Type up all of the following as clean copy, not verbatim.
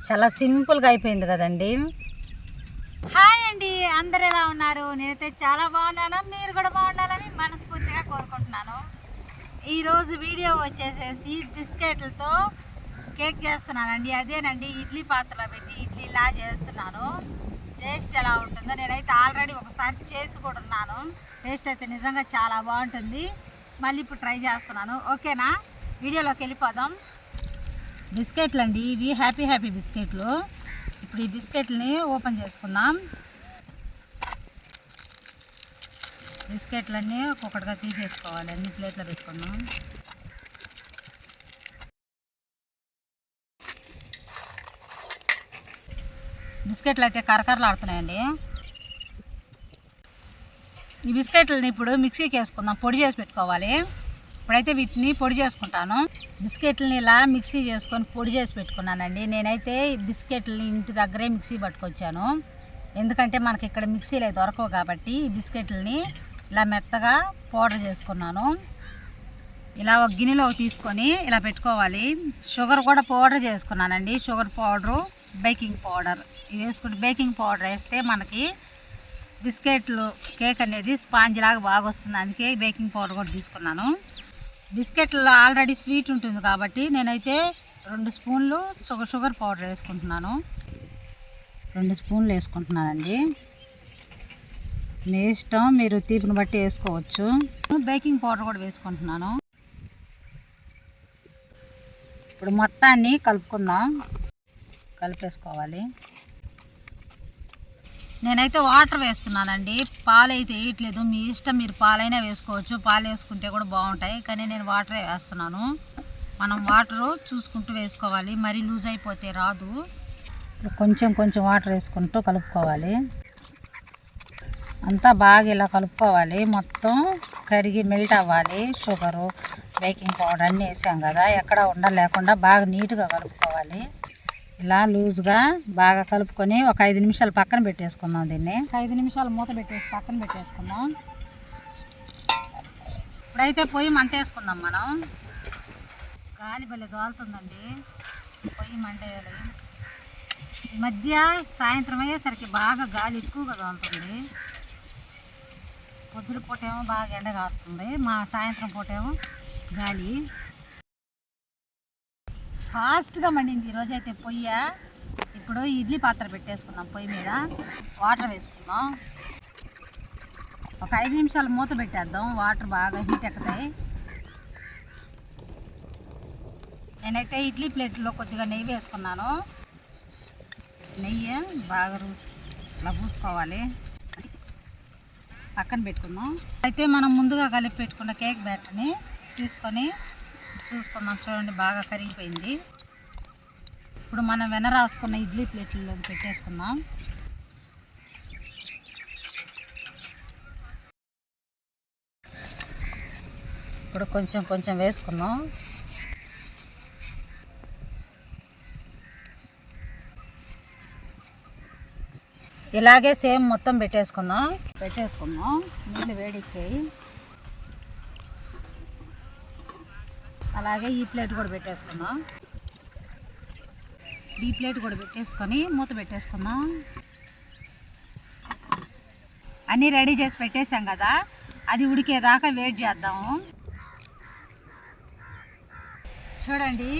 చాలా సింపుల్గా అయిపోయింది కదండి. హాయ్ అండి, అందరు ఎలా ఉన్నారు? నేనైతే చాలా బాగున్నాను, మీరు కూడా బాగుండాలని మనస్ఫూర్తిగా కోరుకుంటున్నాను. ఈరోజు వీడియో వచ్చేసేసి బిస్కెట్లతో కేక్ చేస్తున్నానండి. అదేనండి, ఇడ్లీ పాత్రలో పెట్టి ఇడ్లీలా చేస్తున్నాను. టేస్ట్ ఎలా ఉంటుందో నేనైతే ఆల్రెడీ ఒకసారి చేసి కూడా ఉన్నాను. టేస్ట్ అయితే నిజంగా చాలా బాగుంటుంది. మళ్ళీ ఇప్పుడు ట్రై చేస్తున్నాను. ఓకేనా, వీడియోలోకి వెళ్ళిపోదాం. బిస్కెట్లు అండి ఇవి, హ్యాపీ బిస్కెట్లు. ఇప్పుడు ఈ బిస్కెట్లని ఓపెన్ చేసుకుందాం. బిస్కెట్లన్నీ ఒక్కొక్కటిగా తీసేసుకోవాలి, అన్ని ప్లేట్లో పెట్టుకుందాం. బిస్కెట్లు అయితే కరకరలాడుతున్నాయండి. ఈ బిస్కెట్లని ఇప్పుడు మిక్సీకి వేసుకుందాం, పొడి చేసి పెట్టుకోవాలి. ఇప్పుడైతే వీటిని పొడి చేసుకుంటాను. బిస్కెట్లని ఇలా మిక్సీ చేసుకొని పొడి చేసి పెట్టుకున్నానండి. నేనైతే బిస్కెట్లని ఇంటి దగ్గరే మిక్సీ పట్టుకొచ్చాను, ఎందుకంటే మనకి ఇక్కడ మిక్సీలు అయితే దొరకవు కాబట్టి ఈ బిస్కెట్లని ఇలా మెత్తగా పౌడర్ చేసుకున్నాను. ఇలా ఒక గిన్నెలో తీసుకొని ఇలా పెట్టుకోవాలి. షుగర్ కూడా పౌడర్ చేసుకున్నానండి. షుగర్ పౌడరు, బేకింగ్ పౌడర్ ఇవి వేసుకుంటే, బేకింగ్ పౌడర్ వేస్తే మనకి బిస్కెట్లు కేక్ అనేది స్పాంజ్ లాగా బాగా వస్తుంది. అందుకే బేకింగ్ పౌడర్ కూడా తీసుకున్నాను. బిస్కెట్లో ఆల్రెడీ స్వీట్ ఉంటుంది కాబట్టి నేనైతే 2 స్పూన్లు షుగర్ పౌడర్ వేసుకుంటున్నాను. 2 స్పూన్లు వేసుకుంటున్నానండి. మీ ఇష్టం, మీరు తీపిని బట్టి వేసుకోవచ్చు. బేకింగ్ పౌడర్ కూడా వేసుకుంటున్నాను. ఇప్పుడు మొత్తాన్ని కలుపుకుందాం. కలిపేసుకోవాలి. నేనైతే వాటర్ వేస్తున్నానండి, పాలు అయితే వేయట్లేదు. మీ ఇష్టం, మీరు పాలైనా వేసుకోవచ్చు. పాలు వేసుకుంటే కూడా బాగుంటాయి, కానీ నేను వాటరే వేస్తున్నాను. మనం వాటరు చూసుకుంటూ వేసుకోవాలి, మరీ లూజ్ అయిపోతే రాదు. కొంచెం వాటర్ వేసుకుంటూ కలుపుకోవాలి. అంతా బాగా ఇలా కలుపుకోవాలి. మొత్తం కరిగి మెల్ట్ అవ్వాలి. షుగరు, బేకింగ్ పౌడర్ అన్నీ వేసాం కదా, ఎక్కడ ఉండలేకుండా బాగా నీట్గా కలుపుకోవాలి. ఇలా లూజ్గా బాగా కలుపుకొని ఒక 5 నిమిషాలు పక్కన పెట్టేసుకుందాం. దీన్ని 5 నిమిషాలు మూత పెట్టేసి పక్కన పెట్టేసుకుందాం. ఇప్పుడైతే పొయ్యి మంట వేసుకుందాం. మనం గాలి భలే దోలుతుందండి, పొయ్యి మంట వేయాలి. ఈ మధ్య సాయంత్రం అయ్యేసరికి బాగా గాలి ఎక్కువగా దోలుతుంది. పొద్దున పూటేమో బాగా ఎండ కాస్తుంది, మా సాయంత్రం పూటేమో గాలి. ఫాస్ట్గా మండింది ఈరోజైతే పొయ్యి. ఇప్పుడు ఇడ్లీ పాత్ర పెట్టేసుకుందాం. పొయ్యి మీద వాటర్ వేసుకుందాం. ఒక 5 నిమిషాలు మూత పెట్టేద్దాం, వాటర్ బాగా హీట్ ఎక్కుతాయి. నేనైతే ఇడ్లీ ప్లేట్లో కొద్దిగా నెయ్యి వేసుకున్నాను. నెయ్యి బాగా ఇలా పూసుకోవాలి. పక్కన పెట్టుకుందాం. అయితే మనం ముందుగా కలిపి పెట్టుకున్న కేక్ బ్యాటర్ని తీసుకొని చూసుకున్నాం. చూడండి, బాగా కరిగిపోయింది. ఇప్పుడు మనం వెన్న రాసుకున్న ఇడ్లీ ప్లేట్లలో పెట్టేసుకుందాం. ఇప్పుడు కొంచెం వేసుకున్నాం. ఇలాగే సేమ్ మొత్తం పెట్టేసుకుందాం. నీళ్ళు వేడెక్కాయి. అలాగే ఈ ప్లేట్ కూడా పెట్టేసుకుందాం. ఈ ప్లేట్ కూడా పెట్టేసుకొని మూత పెట్టేసుకుందాం. అన్నీ రెడీ చేసి పెట్టేసాం కదా, అది ఉడికేదాకా వెయిట్ చేద్దాము. చూడండి,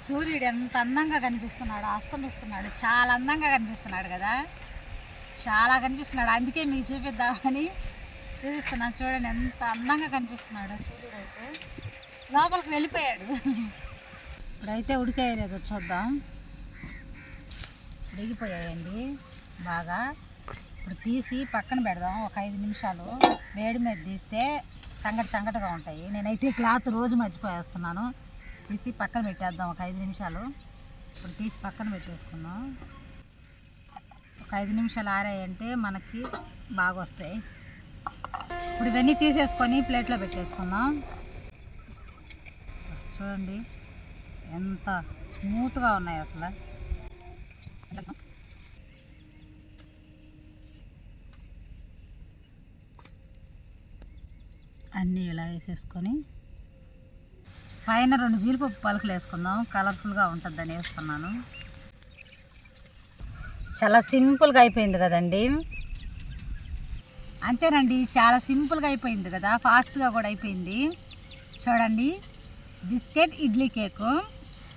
సూర్యుడు ఎంత అందంగా కనిపిస్తున్నాడు, అస్తమిస్తున్నాడు. చాలా అందంగా కనిపిస్తున్నాడు కదా, చాలా కనిపిస్తున్నాడు. అందుకే మీకు చూపిద్దామని చూపిస్తున్నాను. చూడండి ఎంత అందంగా కనిపిస్తున్నాడు సూర్యుడు. అయితే లోపలికి వెళ్ళిపోయాడు. ఇప్పుడైతే ఉడికేయలేదు, చూద్దాం. ఉడికిపోయాయండి బాగా. ఇప్పుడు తీసి పక్కన పెడదాం. ఒక 5 నిమిషాలు వేడి మీద తీస్తే చంగటగా ఉంటాయి. నేనైతే క్లాత్ రోజు మర్చిపోయేస్తున్నాను. తీసి పక్కన పెట్టేద్దాం ఒక 5 నిమిషాలు. ఇప్పుడు తీసి పక్కన పెట్టేసుకుందాం. ఒక 5 నిమిషాలు ఆరాయంటే మనకి బాగా వస్తాయి. ఇప్పుడు ఇవన్నీ తీసేసుకొని ప్లేట్లో పెట్టేసుకుందాం. చూడండి ఎంత స్మూత్గా ఉన్నాయి అసలు. అన్నీ ఇలా వేసేసుకొని పైన 2 జీడిపప్పు పలుకులు వేసుకుందాం. కలర్ఫుల్గా ఉంటుందని వేస్తున్నాను. చాలా సింపుల్గా అయిపోయింది కదండి. అంతేనండి, చాలా సింపుల్గా అయిపోయింది కదా, ఫాస్ట్గా కూడా అయిపోయింది. చూడండి, బిస్కెట్ ఇడ్లీ కేకు.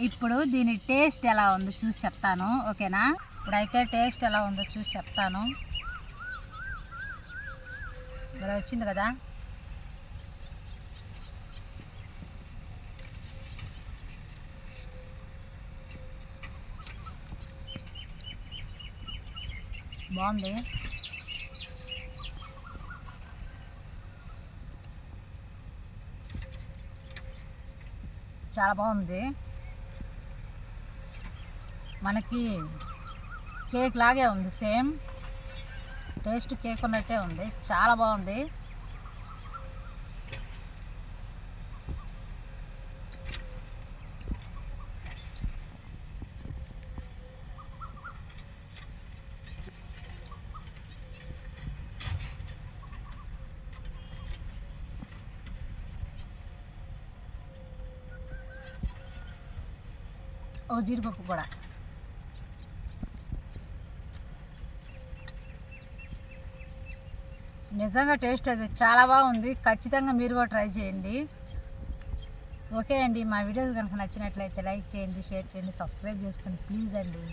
ఇప్పుడు దీని టేస్ట్ ఎలా ఉందో చూసి చెప్తాను, ఓకేనా? ఇప్పుడైతే టేస్ట్ ఎలా ఉందో చూసి చెప్తాను. ఇలా వచ్చింది కదా. బాగుంది. చాలా బాగుంది. మనకి కేక్ లాగే ఉంది, సేమ్ టేస్ట్ కేక్ ఉన్నట్టే ఉంది. చాలా బాగుంది. ఓ జీడిపప్పు కూడా. నిజంగా టేస్ట్ అది చాలా బాగుంది. ఖచ్చితంగా మీరు కూడా ట్రై చేయండి. ఓకే అండి, మా వీడియోస్ కనుక నచ్చినట్లయితే లైక్ చేయండి, షేర్ చేయండి, సబ్స్క్రైబ్ చేసుకోండి ప్లీజ్ అండి.